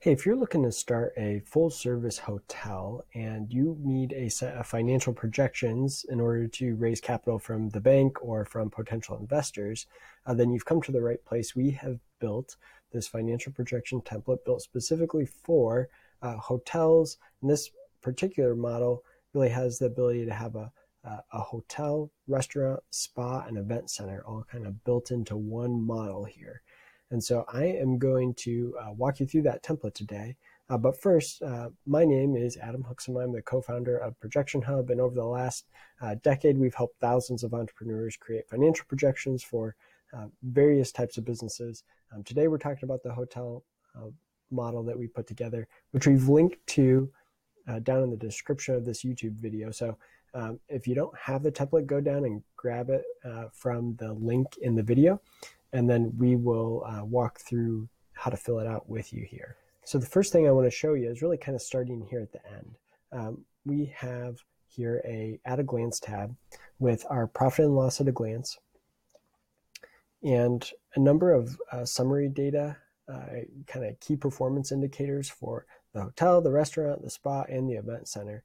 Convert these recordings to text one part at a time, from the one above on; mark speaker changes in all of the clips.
Speaker 1: Hey, if you're looking to start a full service hotel and you need a set of financial projections in order to raise capital from the bank or from potential investors, then you've come to the right place. We have built this financial projection template built specifically for hotels. And this particular model really has the ability to have a hotel, restaurant, spa, and event center all kind of built into one model here. And so I am going to walk you through that template today. But first, my name is Adam Huxham. I'm the co-founder of ProjectionHub, and over the last decade, we've helped thousands of entrepreneurs create financial projections for various types of businesses. Today, we're talking about the hotel model that we put together, which we've linked to down in the description of this YouTube video. So if you don't have the template, go down and grab it from the link in the video, and then we will walk through how to fill it out with you here. So the first thing I want to show you is really kind of starting here at the end. We have here a at a glance tab with our profit and loss at a glance and a number of summary data, kind of key performance indicators for the hotel, the restaurant, the spa, and the event center.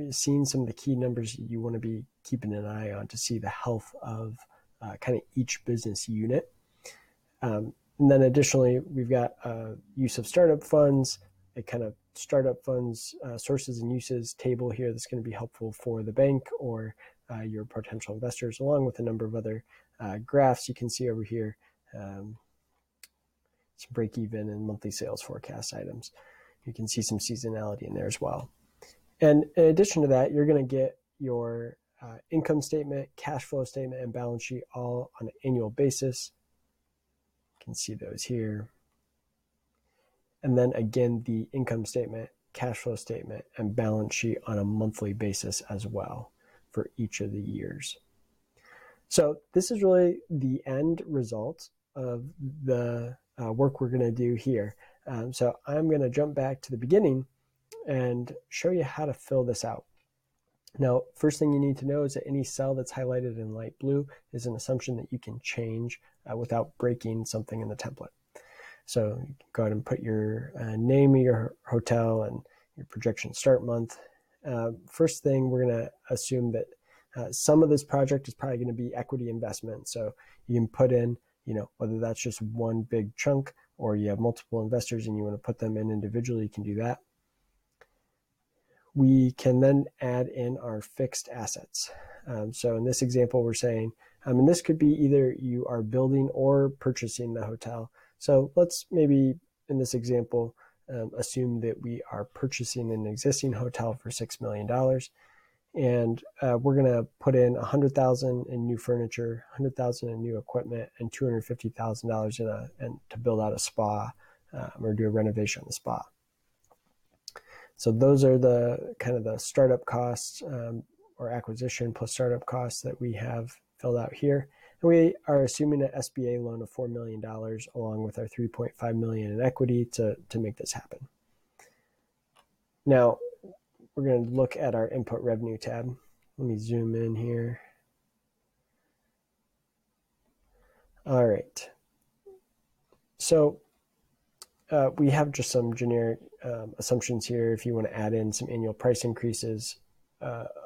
Speaker 1: Seeing some of the key numbers you want to be keeping an eye on to see the health of kind of each business unit. And then additionally, we've got use of startup funds, a kind of startup funds sources and uses table here that's going to be helpful for the bank or your potential investors, along with a number of other graphs you can see over here, some break even and monthly sales forecast items. You can see some seasonality in there as well. And in addition to that, you're going to get your income statement, cash flow statement, and balance sheet all on an annual basis. You can see those here. And then again, the income statement, cash flow statement, and balance sheet on a monthly basis as well for each of the years. So this is really the end result of the work we're going to do here. So I'm going to jump back to the beginning and show you how to fill this out. Now, first thing you need to know is that any cell that's highlighted in light blue is an assumption that you can change without breaking something in the template. So you can go ahead and put your name of your hotel and your projection start month. First thing, we're going to assume that some of this project is probably going to be equity investment. So you can put in, whether that's just one big chunk or you have multiple investors and you want to put them in individually, you can do that. We can then add in our fixed assets. So in this example, we're saying, and this could be either you are building or purchasing the hotel. So let's maybe in this example, assume that we are purchasing an existing hotel for $6 million. And we're going to put in $100,000 in new furniture, $100,000 in new equipment, and $250,000 to build out a spa or do a renovation on the spa. So those are the kind of the startup costs or acquisition plus startup costs that we have filled out here. And we are assuming an SBA loan of $4 million along with our $3.5 million in equity to make this happen. Now, we're going to look at our input revenue tab. Let me zoom in here. All right. So we have just some generic assumptions here. If you want to add in some annual price increases,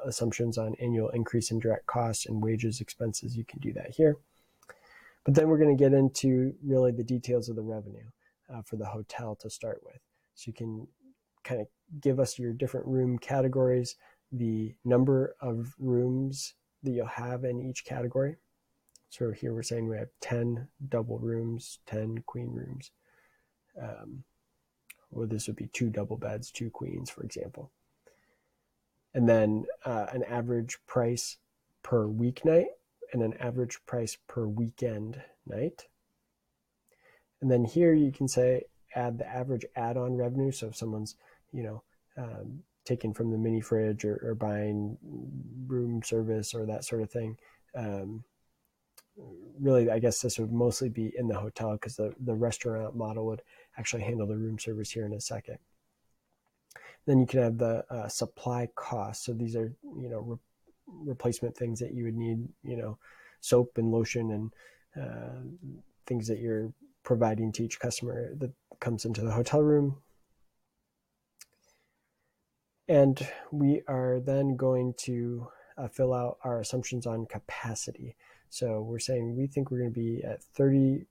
Speaker 1: assumptions on annual increase in direct costs and wages, expenses, you can do that here. But then we're going to get into really the details of the revenue for the hotel to start with. So you can kind of give us your different room categories, the number of rooms that you'll have in each category. So here we're saying we have 10 double rooms, 10 queen rooms. Or this would be 2 double beds, 2 queens, for example. And then an average price per weeknight and an average price per weekend night. And then here you can say add the average add-on revenue. So if someone's, taken from the mini fridge or buying room service or that sort of thing, really, I guess this would mostly be in the hotel because the restaurant model would actually handle the room service here in a second. Then you can have the supply costs. So these are, replacement things that you would need, soap and lotion and things that you're providing to each customer that comes into the hotel room. And we are then going to fill out our assumptions on capacity. So we're saying we think we're going to be at 30,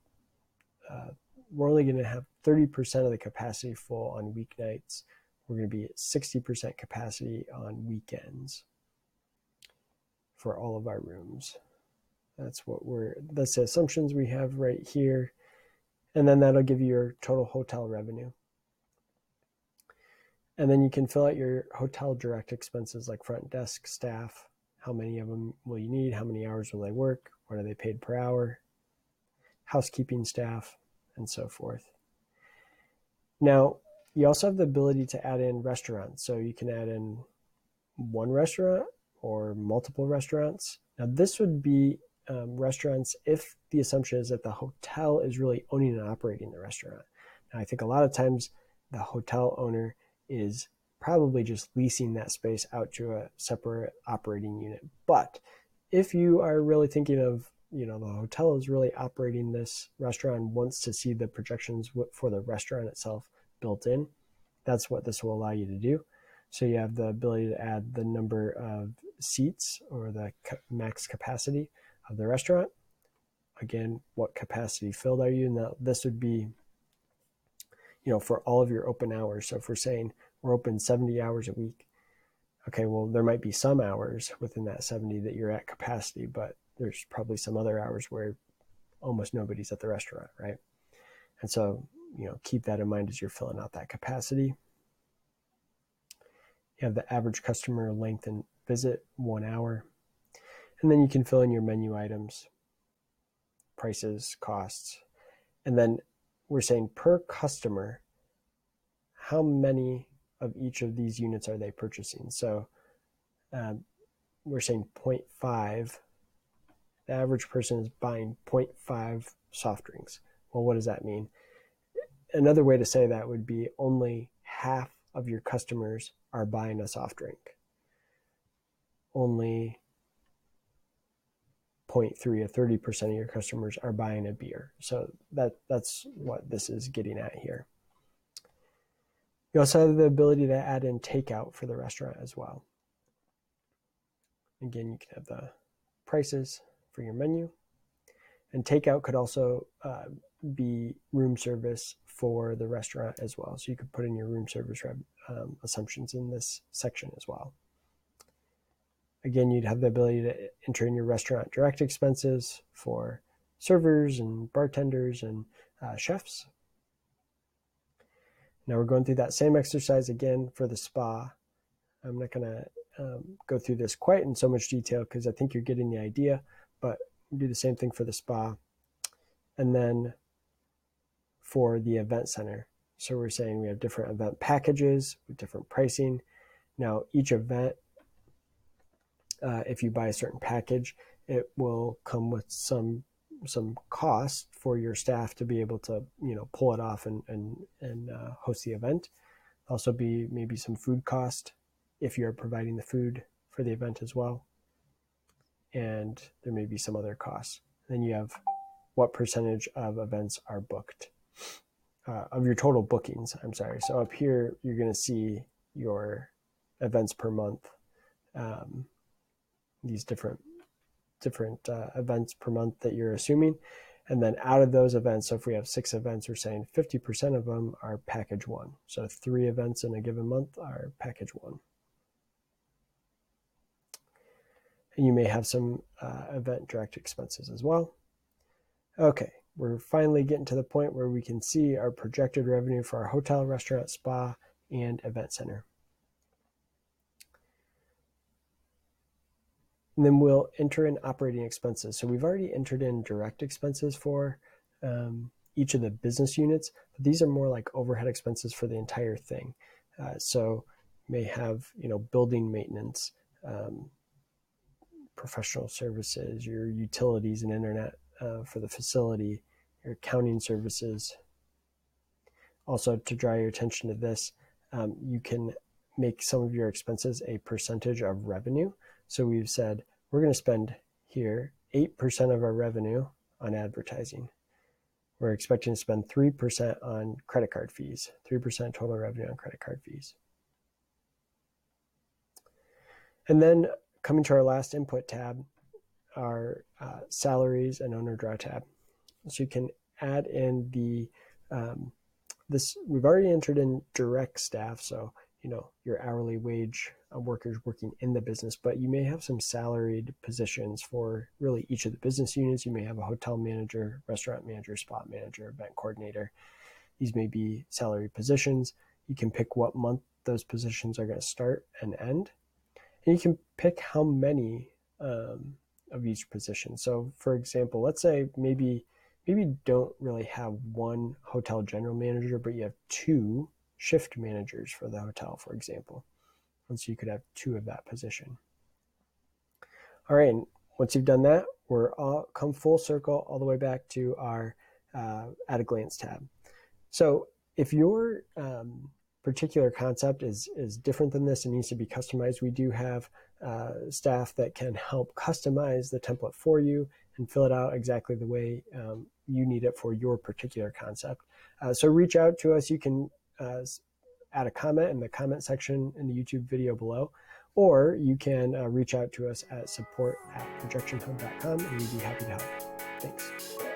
Speaker 1: we're only going to have 30% of the capacity full on weeknights. We're going to be at 60% capacity on weekends for all of our rooms. That's the assumptions we have right here. And then that'll give you your total hotel revenue. And then you can fill out your hotel direct expenses like front desk staff. How many of them will you need? How many hours will they work? What are they paid per hour? Housekeeping staff, and so forth. Now, you also have the ability to add in restaurants. So you can add in one restaurant or multiple restaurants. Now, this would be restaurants if the assumption is that the hotel is really owning and operating the restaurant. Now, I think a lot of times the hotel owner is probably just leasing that space out to a separate operating unit. But if you are really thinking of, the hotel is really operating this restaurant and wants to see the projections for the restaurant itself built in, that's what this will allow you to do. So you have the ability to add the number of seats or the max capacity of the restaurant. Again, what capacity filled are you? Now, this would be, for all of your open hours. So if we're saying we're open 70 hours a week, okay, well, there might be some hours within that 70 that you're at capacity, but there's probably some other hours where almost nobody's at the restaurant, right? And so, keep that in mind as you're filling out that capacity. You have the average customer length and visit, 1 hour. And then you can fill in your menu items, prices, costs. And then we're saying per customer, how many of each of these units are they purchasing? So we're saying 0.5. The average person is buying 0.5 soft drinks. Well, what does that mean? Another way to say that would be only half of your customers are buying a soft drink. Only 0.3 or 30% of your customers are buying a beer. So that's what this is getting at here. You also have the ability to add in takeout for the restaurant as well. Again, you can have the prices for your menu. And takeout could also be room service for the restaurant as well. So you could put in your room service assumptions in this section as well. Again, you'd have the ability to enter in your restaurant direct expenses for servers and bartenders and chefs. Now we're going through that same exercise again for the spa. I'm not going to go through this quite in so much detail because I think you're getting the idea, but we do the same thing for the spa. And then for the event center. So we're saying we have different event packages with different pricing. Now each event, if you buy a certain package, it will come with some cost for your staff to be able to pull it off and host the event. Also be maybe some food cost if you're providing the food for the event as well. And there may be some other costs. Then you have what percentage of events are booked, of your total bookings, I'm sorry. So up here, you're going to see your events per month, these different events per month that you're assuming. And then out of those events, so if we have 6 events, we're saying 50% of them are package 1. So 3 events in a given month are package 1. And you may have some event direct expenses as well. Okay, we're finally getting to the point where we can see our projected revenue for our hotel, restaurant, spa, and event center. And then we'll enter in operating expenses. So we've already entered in direct expenses for each of the business units, but these are more like overhead expenses for the entire thing. So you may have, building maintenance, professional services, your utilities and internet for the facility, your accounting services. Also, to draw your attention to this, you can make some of your expenses a percentage of revenue. So we've said we're going to spend here 8% of our revenue on advertising. we're expecting to spend 3% on credit card fees, 3% total revenue on credit card fees. And then coming to our last input tab, our salaries and owner draw tab. So you can add in the, we've already entered in direct staff, so your hourly wage workers working in the business, but you may have some salaried positions for really each of the business units. You may have a hotel manager, restaurant manager, spot manager, event coordinator. These may be salaried positions. You can pick what month those positions are going to start and end. And you can pick how many of each position. So for example, let's say maybe you don't really have one hotel general manager, but you have 2 shift managers for the hotel, for example. And so you could have 2 of that position. All right, and once you've done that, we're all come full circle all the way back to our at a glance tab. So if your particular concept is different than this and needs to be customized, we do have staff that can help customize the template for you and fill it out exactly the way you need it for your particular concept. So reach out to us. You can add a comment in the comment section in the YouTube video below, or you can reach out to us at support@projectionhub.com and we'd be happy to help. Thanks.